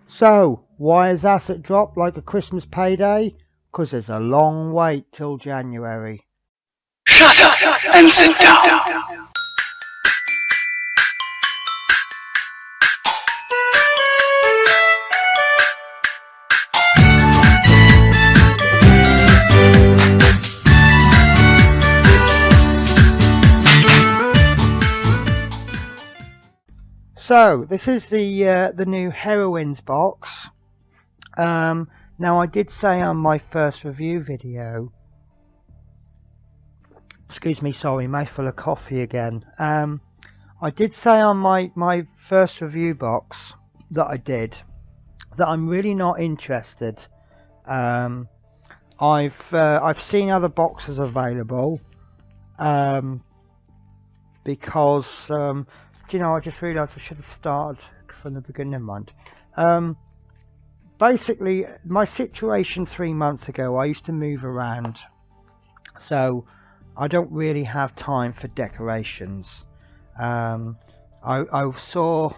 So, why is Asset Drop like a Christmas payday? Because there's a long wait till January. Shut up and sit down. So, this is the new Heroines box. Now, I did say on my first review video, excuse me, sorry, mouthful of coffee again. I did say on my first review box that I did that I'm really not interested. I've seen other boxes available because you know, I just realised I should have started from the beginning. Never mind. Basically, my situation 3 months ago, I used to move around, so I don't really have time for decorations. I saw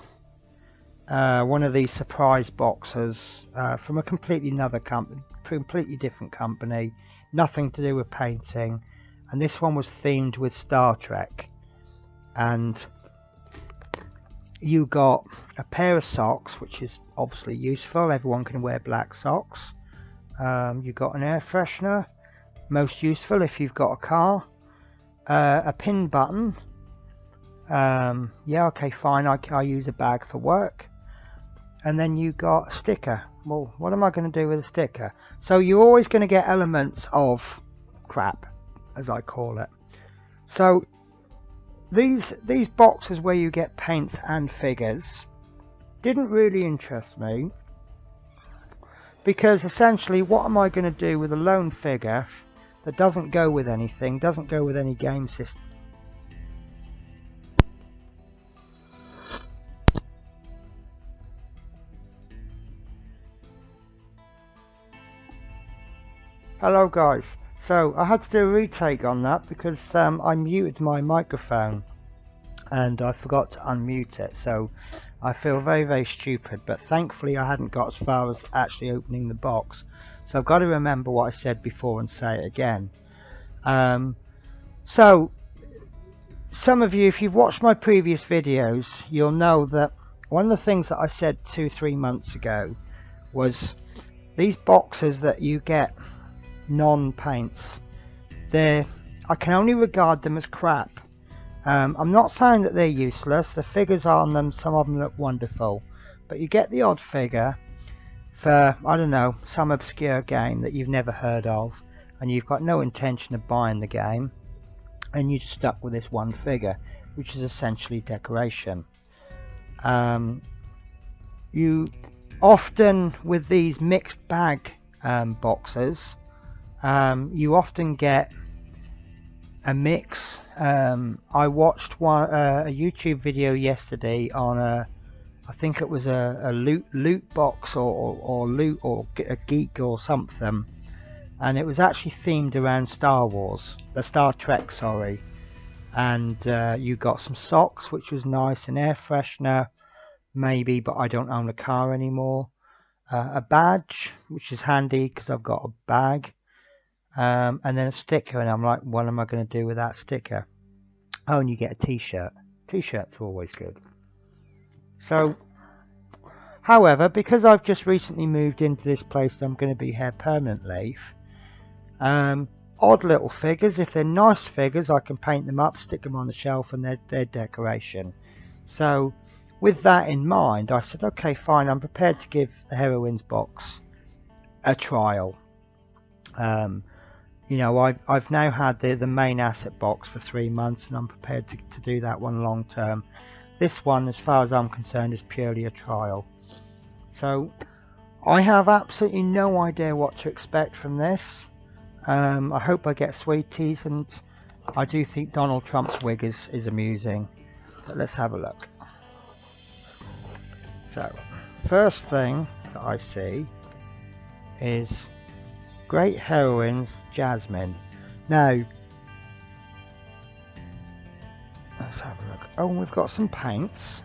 one of these surprise boxes from a completely different company, nothing to do with painting, and this one was themed with Star Trek. And you got a pair of socks, which is obviously useful. Everyone can wear black socks. You got an air freshener, most useful if you've got a car. A pin button. Yeah, okay, fine. I use a bag for work. And then you got a sticker. Well, what am I going to do with a sticker? So you're always going to get elements of crap, as I call it. So these boxes where you get paints and figures didn't really interest me, because essentially what am I going to do with a lone figure that doesn't go with anything, doesn't go with any game system? Hello guys. So I had to do a retake on that because I muted my microphone and I forgot to unmute it, so I feel very stupid, but thankfully I hadn't got as far as actually opening the box, so I've got to remember what I said before and say it again. So some of you, if you've watched my previous videos, you'll know that one of the things that I said 2-3 months ago was these boxes that you get non-paints, I can only regard them as crap. I'm not saying that they're useless. The figures on them, some of them look wonderful, but you get the odd figure for, I don't know, some obscure game that you've never heard of and you've got no intention of buying the game, and you're stuck with this one figure, which is essentially decoration. You often, with these mixed bag boxes, you often get a mix. I watched a YouTube video yesterday on I think it was a loot box or loot or a geek or something, and it was actually themed around Star Trek, sorry. And you got some socks, which was nice, an air freshener maybe, but I don't own a car anymore. A badge, which is handy because I've got a bag. And then a sticker, and I'm like, what am I going to do with that sticker? Oh, and you get a t-shirt. T-shirts are always good. So, however, because I've just recently moved into this place that I'm going to be here permanently, odd little figures, if they're nice figures, I can paint them up, stick them on the shelf, and they're decoration. So with that in mind, I said, okay, fine, I'm prepared to give the Heroines box a trial. You know, I've now had the main asset box for 3 months, and I'm prepared to do that one long term. This one, as far as I'm concerned, is purely a trial. So I have absolutely no idea what to expect from this. I hope I get sweeties, and I do think Donald Trump's wig is amusing. But let's have a look. So, first thing that I see is Great Heroines Jasmine. Now, let's have a look. Oh, we've got some paints,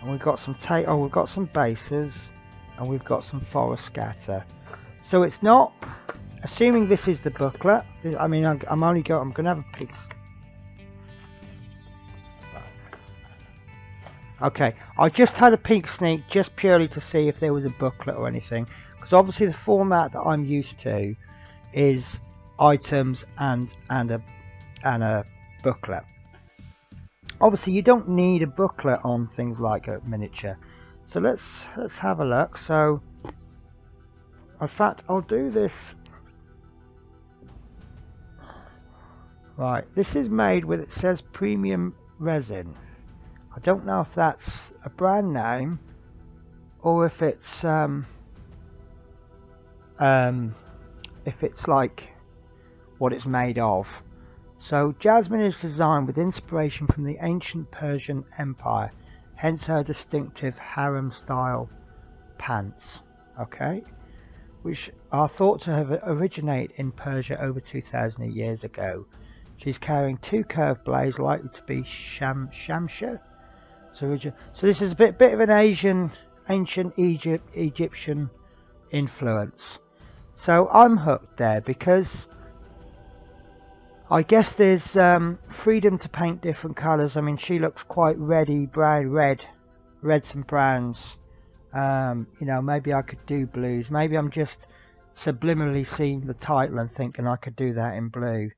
and we've got some we've got some bases, and we've got some forest scatter. So it's not, assuming this is the booklet. I mean, I'm going to have a peek. Okay, I just had a peek sneak just purely to see if there was a booklet or anything, because obviously the format that I'm used to is items and a booklet. Obviously you don't need a booklet on things like a miniature, so let's have a look. So in fact I'll do this. Right, this is made with, it says premium resin. I don't know if that's a brand name or if it's like what it's made of. So Jasmine is designed with inspiration from the ancient Persian Empire, hence her distinctive harem style pants, okay, which are thought to have originated in Persia over 2,000 years ago. She's carrying 2 curved blades likely to be shamshir. So this is a bit of an ancient Egyptian influence. So I'm hooked there because I guess there's freedom to paint different colours. I mean, she looks quite reddy, brown, reds and browns. You know, maybe I could do blues. Maybe I'm just subliminally seeing the title and thinking I could do that in blue.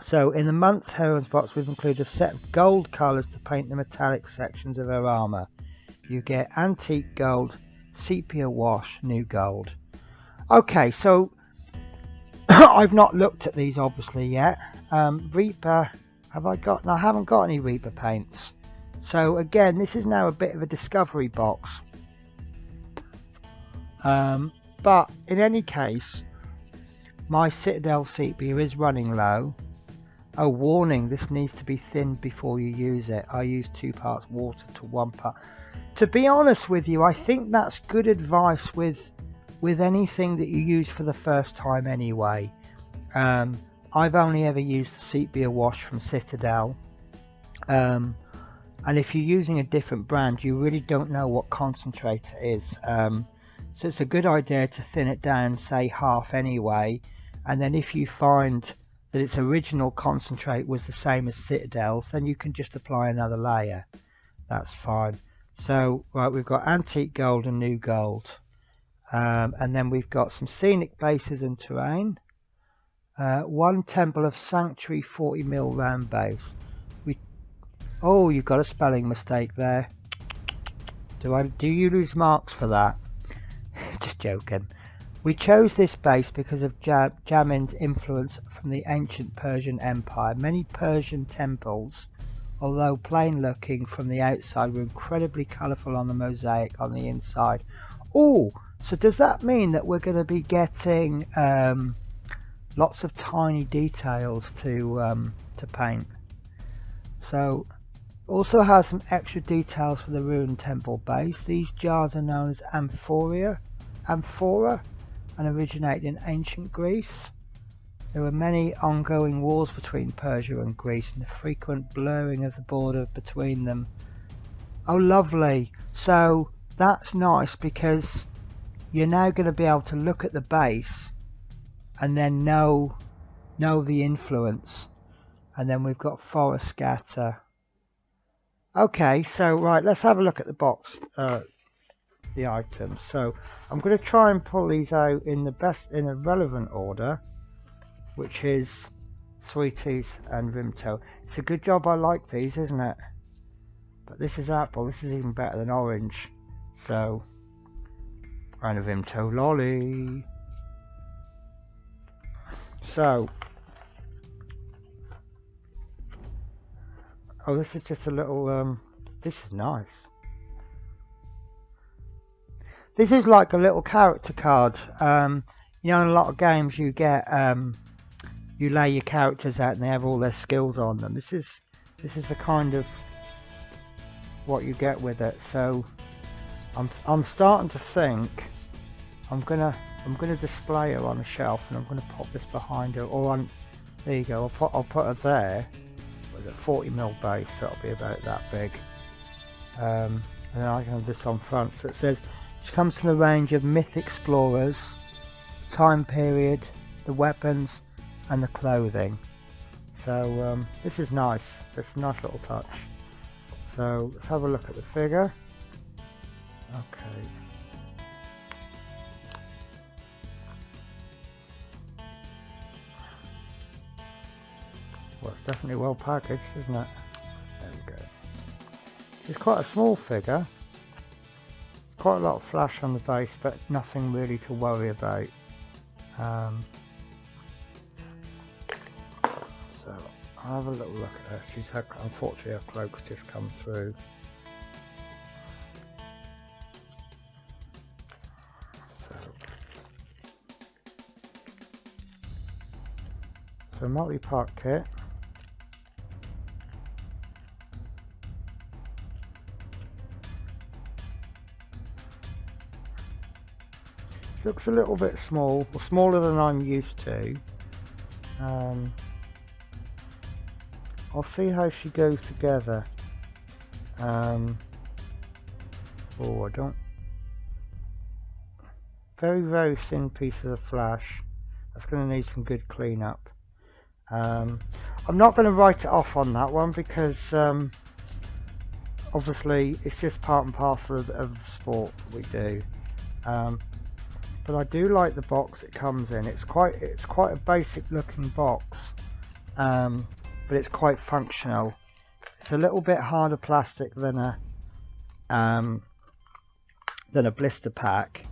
So in the month's Heroines box, we've included a set of gold colours to paint the metallic sections of her armour. You get antique gold, sepia wash, new gold. Okay, so I've not looked at these obviously yet. Reaper, have I got? No, I haven't got any Reaper paints. So again, this is now a bit of a discovery box. But in any case, my Citadel sepia is running low. Oh, warning, this needs to be thinned before you use it. I use 2 parts water to 1 part. To be honest with you, I think that's good advice with anything that you use for the first time anyway. I've only ever used the sepia wash from Citadel. And if you're using a different brand, you really don't know what concentrate it is. So it's a good idea to thin it down, say half anyway. And then if you find that its original concentrate was the same as Citadel's, then you can just apply another layer. That's fine. So right, we've got antique gold and new gold, and then we've got some scenic bases and terrain. 1 Temple of Sanctuary 40mm round base. Oh, you've got a spelling mistake there. Do you lose marks for that? Just joking. We chose this base because of Jamin's influence from the ancient Persian Empire. Many Persian temples, although plain looking from the outside, were incredibly colourful on the mosaic on the inside. Oh, so does that mean that we're going to be getting lots of tiny details to paint? So also has some extra details for the ruined temple base. These jars are known as amphora, and originated in ancient Greece. There were many ongoing wars between Persia and Greece, and the frequent blurring of the border between them. Oh, lovely. So that's nice because you're now going to be able to look at the base and then know the influence. And then we've got forest scatter. Okay, so right, let's have a look at the box, the items. So I'm going to try and pull these out in a relevant order, which is Sweeties and Vimto. It's a good job I like these, isn't it? But this is apple. This is even better than orange. So, and a Vimto lolly. So, oh, this is just a little. This is nice. This is like a little character card. You know, in a lot of games you get you lay your characters out and they have all their skills on them. This is the kind of what you get with it. So I'm starting to think I'm gonna display her on a shelf, and I'm gonna pop this behind her, or on. There you go. I'll put her there with a 40mm base. So it'll be about that big. and then I can have this on front. So it says she comes from the range of myth explorers, time period, the weapons, and the clothing. So this is nice. It's a nice little touch. So let's have a look at the figure. Okay. Well, it's definitely well packaged, isn't it? There we go. It's quite a small figure. It's quite a lot of flash on the base, but nothing really to worry about. So I'll have a little look at her. Unfortunately, her cloak's just come through. So multi-part kit. Looks a little bit small, or smaller than I'm used to. I'll see how she goes together. Oh, I don't. Very, very thin pieces of flash. That's going to need some good cleanup. I'm not going to write it off on that one because obviously it's just part and parcel of the sport we do. But I do like the box it comes in. It's quite a basic looking box, but it's quite functional. It's a little bit harder plastic than a blister pack,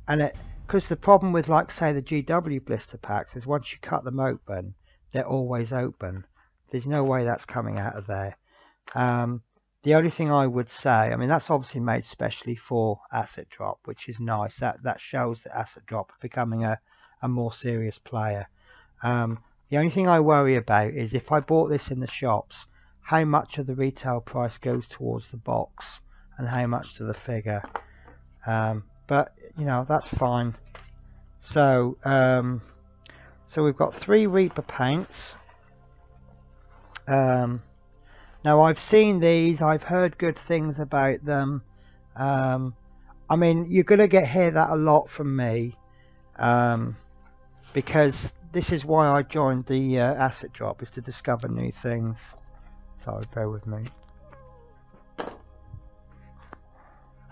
and because the problem with, like, say, the GW blister packs is once you cut them open, they're always open. There's no way that's coming out of there. The only thing I would say, I mean, that's obviously made specially for Asset Drop, which is nice. That shows that Asset Drop are becoming a more serious player. The only thing I worry about is if I bought this in the shops, how much of the retail price goes towards the box and how much to the figure. But you know, that's fine. So so we've got 3 Reaper paints. Now I've seen these, I've heard good things about them. I mean, you're going to hear that a lot from me, because this is why I joined the Asset Drop, is to discover new things. Sorry, bear with me.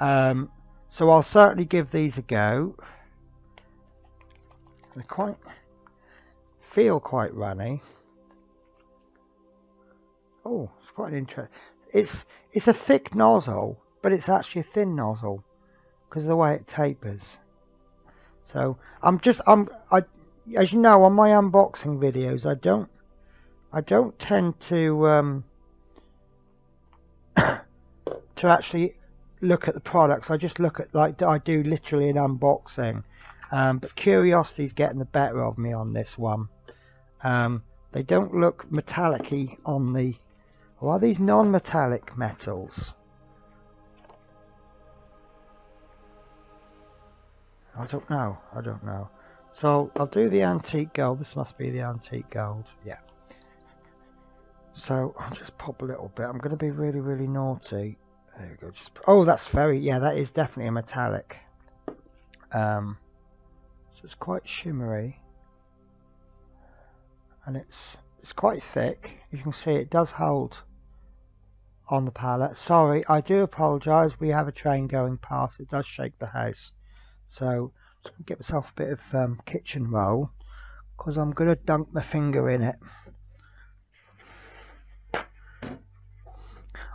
So I'll certainly give these a go. They feel quite runny. Oh, it's quite an interesting. It's a thick nozzle, but it's actually a thin nozzle because of the way it tapers. So as you know, on my unboxing videos, I don't tend to to actually look at the products. I just look at, like, I do literally an unboxing. But curiosity's getting the better of me on this one. They don't look metallic-y on the. Or are these non-metallic metals? I don't know. So I'll do the antique gold. This must be the antique gold. Yeah. So I'll just pop a little bit. I'm going to be really, really naughty. There we go. Oh, that's that is definitely a metallic. So it's quite shimmery. And it's quite thick. You can see it does hold on the pallet. Sorry, I do apologise. We have a train going past. It does shake the house. So I'm just going to get myself a bit of kitchen roll, because I'm going to dunk my finger in it.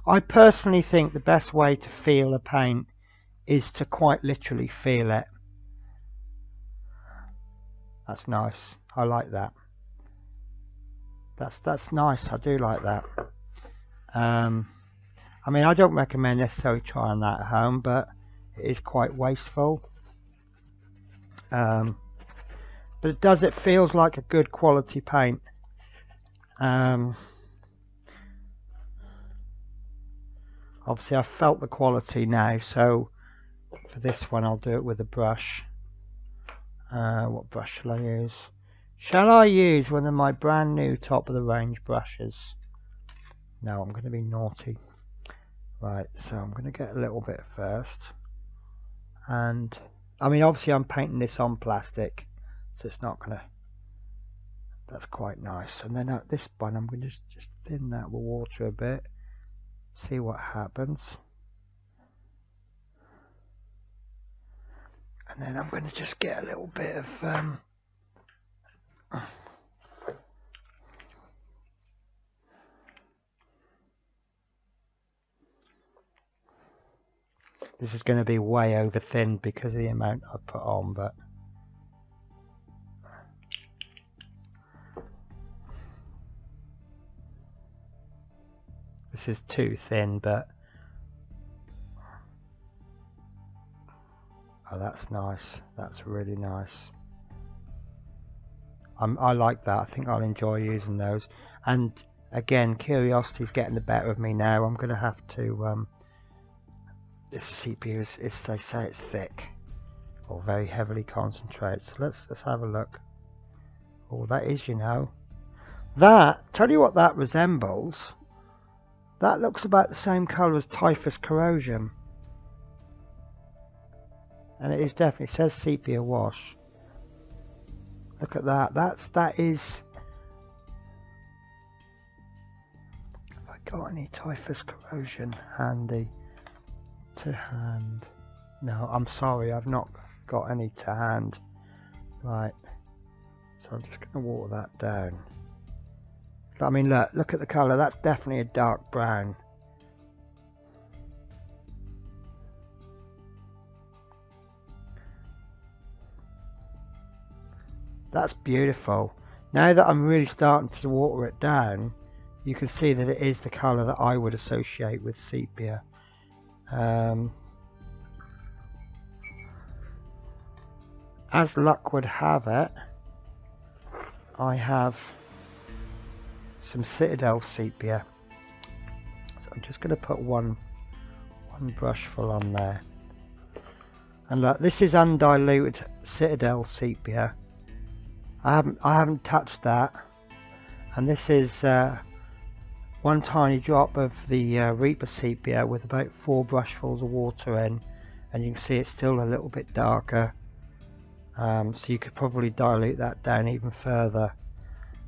I personally think the best way to feel a paint is to quite literally feel it. That's nice. I like that. That's nice. I do like that. I mean, I don't recommend necessarily trying that at home, but it is quite wasteful. But it feels like a good quality paint. Obviously I've felt the quality now, so for this one I'll do it with a brush. What brush shall I use? Shall I use one of my brand new top of the range brushes? No, I'm going to be naughty. Right, so I'm going to get a little bit first, and I mean obviously I'm painting this on plastic, so it's not going to, that's quite nice. And then at this one I'm going to just thin that with water a bit, see what happens. And then I'm going to just get a little bit of this is going to be way over thinned because of the amount I put on, but this is too thin, but oh, that's nice. That's really nice. I like that. I think I'll enjoy using those. And again, curiosity's getting the better of me now. I'm going to have to this CPU is, they say it's thick or very heavily concentrated, so let's have a look. Oh, that is, you know, that, tell you what that resembles, that looks about the same colour as Typhus Corrosion, and it is definitely, it says sepia wash. Look at that, that is, have I got any Typhus Corrosion handy to hand? No, I'm sorry, I've not got any to hand. Right, so I'm just going to water that down. I mean, look at the colour, that's definitely a dark brown. That's beautiful. Now that I'm really starting to water it down, you can see that it is the colour that I would associate with sepia. As luck would have it, I have some Citadel sepia, so I'm just going to put one brush full on there. And look, this is undiluted Citadel sepia. I haven't touched that, and this is one tiny drop of the Reaper sepia with about 4 brushfuls of water in, and you can see it's still a little bit darker. So you could probably dilute that down even further.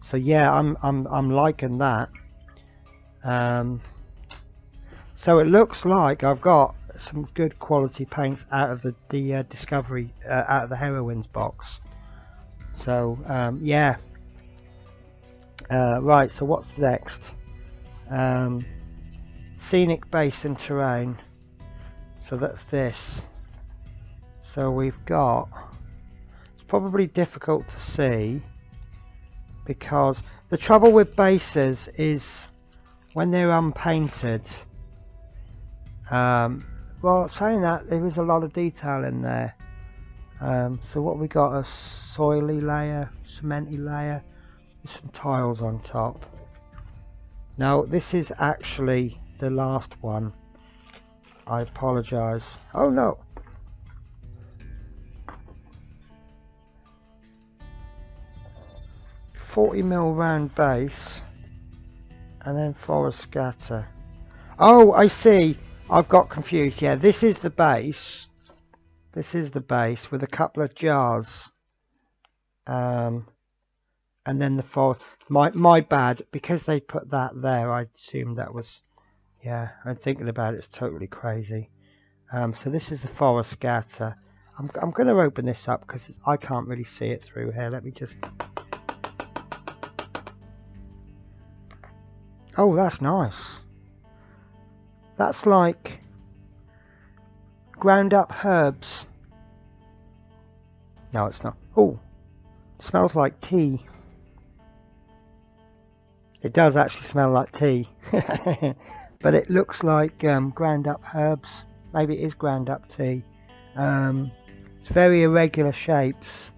So yeah, I'm liking that. So it looks like I've got some good quality paints out of the Discovery, out of the Heroines box. So yeah. Right, so what's next? Scenic Base and Terrain. So that's this. So we've got, it's probably difficult to see because the trouble with bases is when they're unpainted, well, saying that, there is a lot of detail in there. So what we got, a soily layer, cementy layer with some tiles on top. Now this is actually the last one. I apologise. Oh no! $40mm round base and then forest scatter. Oh, I see. I've got confused. Yeah, this is the base. This is the base with a couple of jars. And then the forest. My bad. Because they put that there, I assumed that was. Yeah, I'm thinking about it. It's totally crazy. So this is the forest scatter. I'm going to open this up because I can't really see it through here. Let me just. Oh, that's nice. That's like ground up herbs. No, it's not. Oh, it smells like tea. It does actually smell like tea. But it looks like ground up herbs. Maybe it is ground up tea. It's very irregular shapes.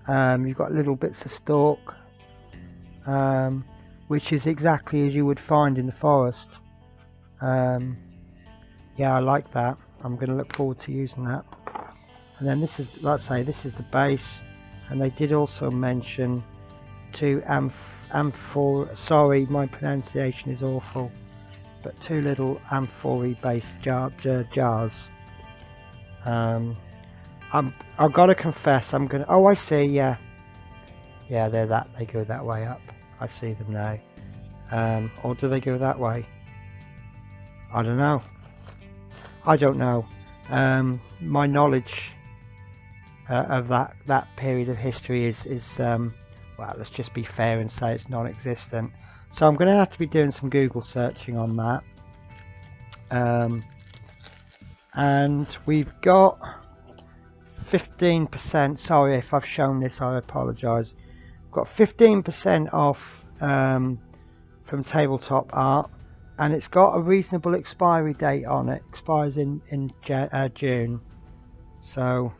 You've got little bits of stalk, which is exactly as you would find in the forest. Yeah, I like that. I'm going to look forward to using that. And then this is, like I say, this is the base, and they did also mention to sorry, my pronunciation is awful. but 2 little amphorae based jars. I've got to confess, I'm gonna. Oh, I see. Yeah, they're that. They go that way up. I see them now. Or do they go that way? I don't know. My knowledge of that period of history is well, let's just be fair and say it's non-existent. So I'm going to have to be doing some Google searching on that. And we've got 15%. Sorry if I've shown this, I apologise. Got 15% off from Tabletop Art, and it's got a reasonable expiry date on it. Expires in June. So,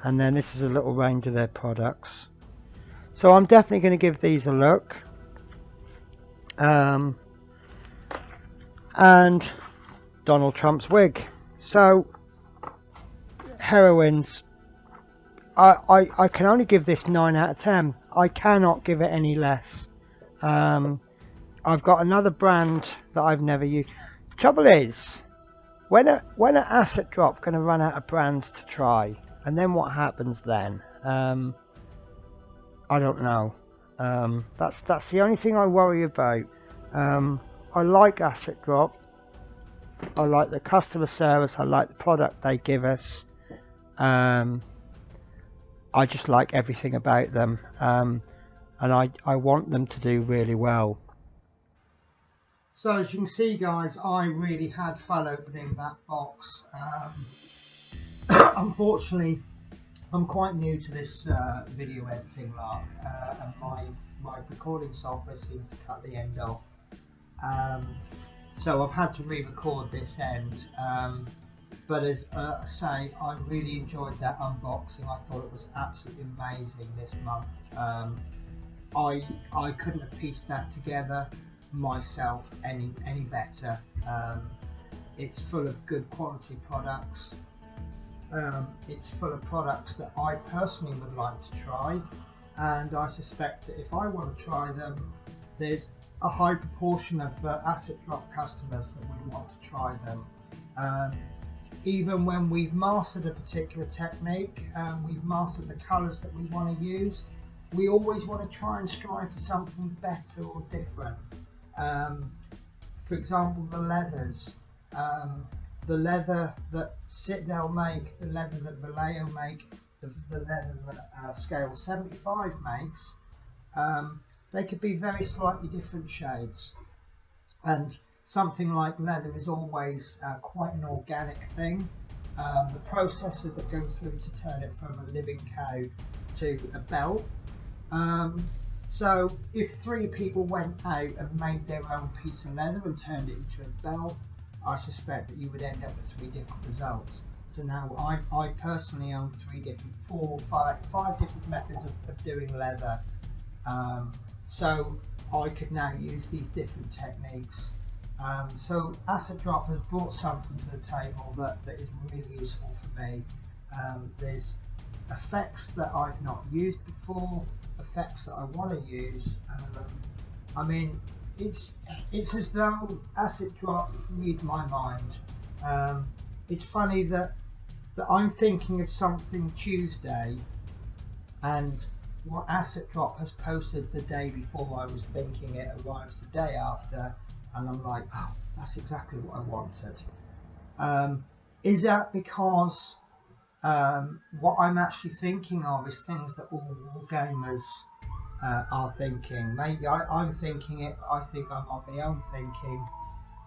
and then this is a little range of their products. So I'm definitely going to give these a look. And Donald Trump's wig. So, Heroines, I can only give this 9 out of 10. I cannot give it any less. I've got another brand that I've never used. The trouble is, when an Asset Drop going to run out of brands to try, and then what happens then? I don't know. That's the only thing I worry about. I like Asset Drop. I like the customer service. I like the product they give us. I just like everything about them, and I want them to do really well. So as you can see, guys, I really had fun opening that box. Unfortunately, I'm quite new to this video editing lark, and my recording software seems to cut the end off. So I've had to re-record this end. But as I say, I really enjoyed that unboxing. I thought it was absolutely amazing this month. I couldn't have pieced that together myself any better. It's full of good quality products. It's full of products that I personally would like to try, and I suspect that if I want to try them, there's a high proportion of Asset Drop customers that would want to try them. Even when we've mastered a particular technique, we've mastered the colours that we want to use, we always want to try and strive for something better or different. For example, the leathers. The leather that Citadel make, the leather that Vallejo make, the leather that Scale 75 makes, they could be very slightly different shades. And something like leather is always quite an organic thing. The processes that go through to turn it from a living cow to a belt. So if 3 people went out and made their own piece of leather and turned it into a belt, I suspect that you would end up with 3 different results. So now I personally own 5 different methods of doing leather. So I could now use these different techniques. So Asset Drop has brought something to the table that is really useful for me. There's effects that I've not used before, effects that I want to use. I mean, it's as though Asset Drop read my mind. It's funny that I'm thinking of something Tuesday, and what Asset Drop has posted the day before I was thinking it arrives the day after, and I'm like, oh, that's exactly what I wanted. Is that because what I'm actually thinking of is things that all gamers are thinking? Maybe I'm thinking it, I think I'm on my own thinking,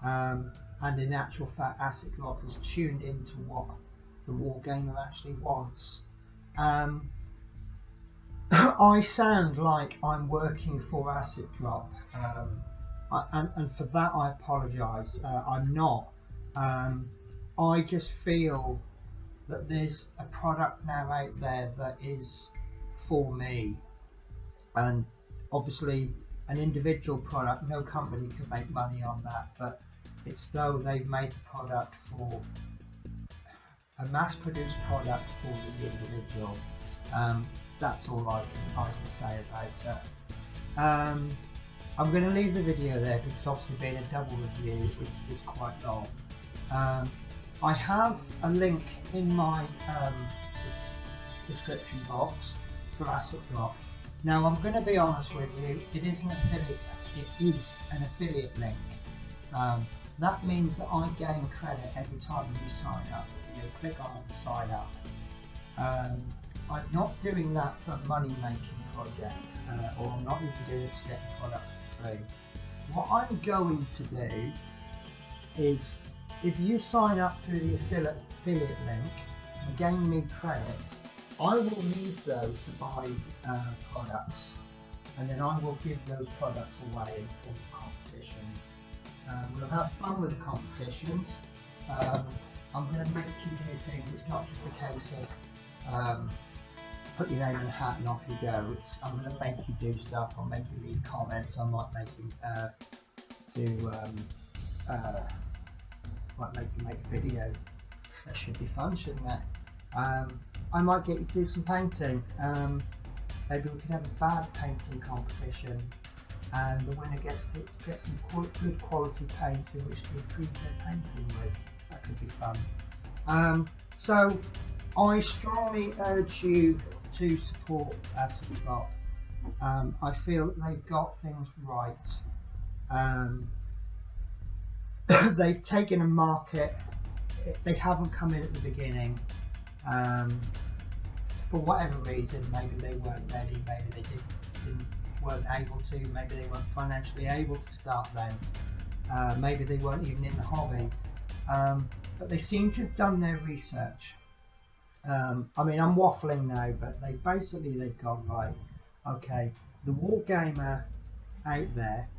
and in actual fact Asset Drop is tuned into what the wargamer actually wants. I sound like I'm working for Asset Drop, and for that I apologise. I'm not. I just feel that there's a product now out there that is for me, and obviously an individual product, no company can make money on that, but it's though they've made the product for a mass-produced product for the individual. That's all I can say about it. I'm going to leave the video there because obviously being a double review is quite long. I have a link in my description box for Asset Drop. Now I'm going to be honest with you, it is an affiliate link. That means that I gain credit every time you sign up. You click on and sign up. I'm not doing that for a money making project, or I'm not even doing it to get the products for free. What I'm going to do is, if you sign up through the affiliate link and gain me credits, I will use those to buy products, and then I will give those products away in form of competitions. We'll have fun with the competitions. I'm going to make you do things. It's not just a case of put your name in the hat and off you go. I'm going to make you do stuff. I'll make you leave comments. I might make you make a video. That should be fun, shouldn't it? I might get you to do some painting. Maybe we can have a bad painting competition, and the winner gets some good quality painting which to improve their painting with. That could be fun. So I strongly urge you to support Asset Drop. I feel that they've got things right. They've taken a market. They haven't come in at the beginning. For whatever reason, maybe they weren't ready, maybe they weren't able to, maybe they weren't financially able to start then, maybe they weren't even in the hobby, but they seem to have done their research. I mean, I'm waffling now, but they've gone, right, okay, the wargamer out there,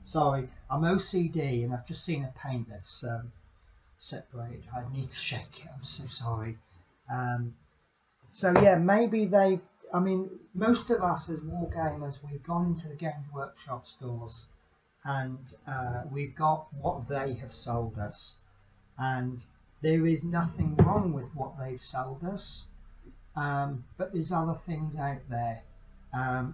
sorry, I'm OCD and I've just seen a paint that's separated. I need to shake it, I'm so sorry. So yeah, maybe I mean, most of us as wargamers, we've gone into the Games Workshop stores and we've got what they have sold us, and there is nothing wrong with what they've sold us, but there's other things out there, and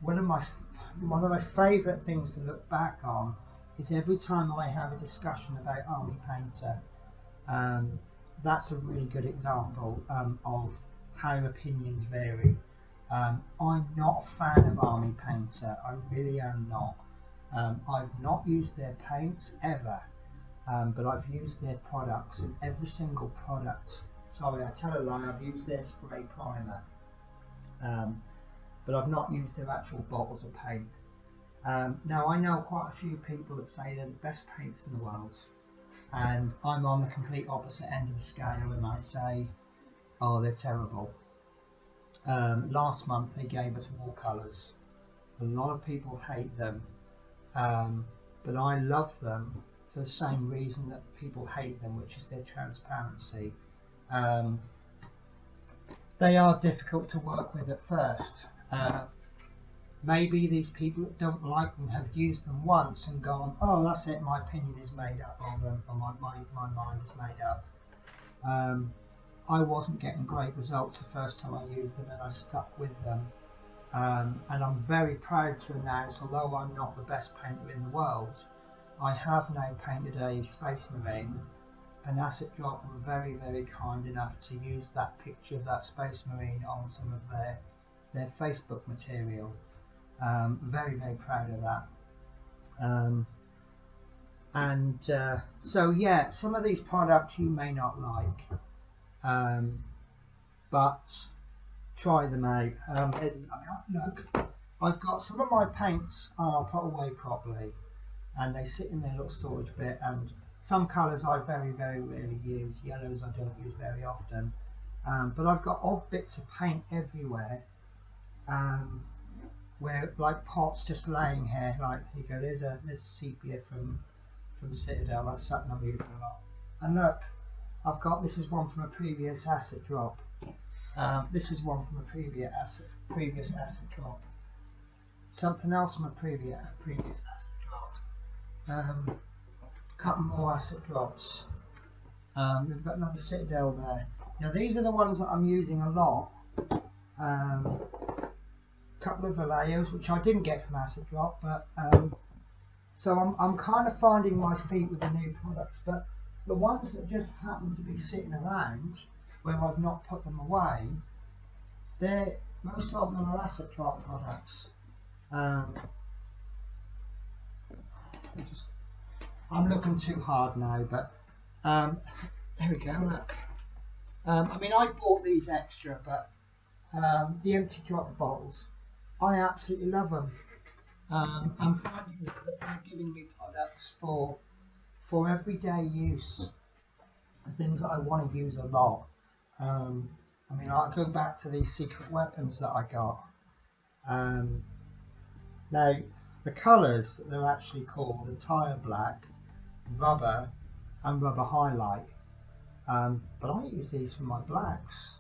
one of my favourite things to look back on is every time I have a discussion about Army Painter. That's a really good example of how opinions vary. I'm not a fan of Army Painter, I really am not. I've not used their paints ever, but I've used their products, and every single product, sorry I tell a lie, I've used their spray primer, but I've not used their actual bottles of paint. Now I know quite a few people that say they're the best paints in the world, and I'm on the complete opposite end of the scale and I say, oh, they're terrible. Last month they gave us watercolours. A lot of people hate them, but I love them for the same reason that people hate them, which is their transparency. They are difficult to work with at first. Maybe these people that don't like them have used them once and gone, oh, that's it, my opinion is made up of them, or my mind is made up. I wasn't getting great results the first time I used them, and I stuck with them. And I'm very proud to announce, although I'm not the best painter in the world, I have now painted a Space Marine, and Asset Drop were very, very kind enough to use that picture of that Space Marine on some of their Facebook material. Very, very proud of that. So yeah, some of these products you may not like, but try them out. Look, I've got some of my paints are put away properly, and they sit in their little storage bit, and some colours I very, very rarely use. Yellows I don't use very often, but I've got odd bits of paint everywhere, where like pots just laying here. Like here you go, there's a sepia from Citadel. That's something I'm using a lot. And look, I've got, this is one from a previous Asset Drop. This is one from a previous Asset Drop. Something else from a previous Asset Drop. Couple more Asset Drops. We've got another Citadel there. Now these are the ones that I'm using a lot. couple of Valleos, which I didn't get from Asset Drop, but so I'm kind of finding my feet with the new products. But the ones that just happen to be sitting around where I've not put them away, most of them are Asset Drop products. I'm looking too hard now, but there we go. Look, I mean, I bought these extra, but the empty drop bottles, I absolutely love them. I'm finding that they're giving me products for everyday use, things that I want to use a lot. I mean, I'll go back to these secret weapons that I got. Now, the colours that they're actually called are tire black, rubber, and rubber highlight. But I use these for my blacks.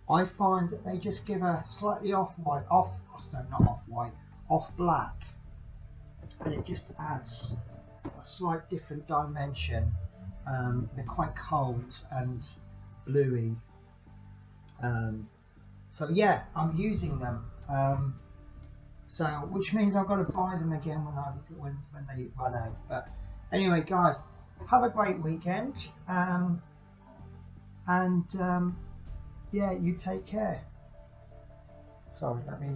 I find that they just give a slightly off black, and it just adds a slight different dimension. They're quite cold and bluey. So yeah, I'm using them. So which means I've got to buy them again when they run out. But anyway, guys, have a great weekend. Yeah, you take care. Sorry, let me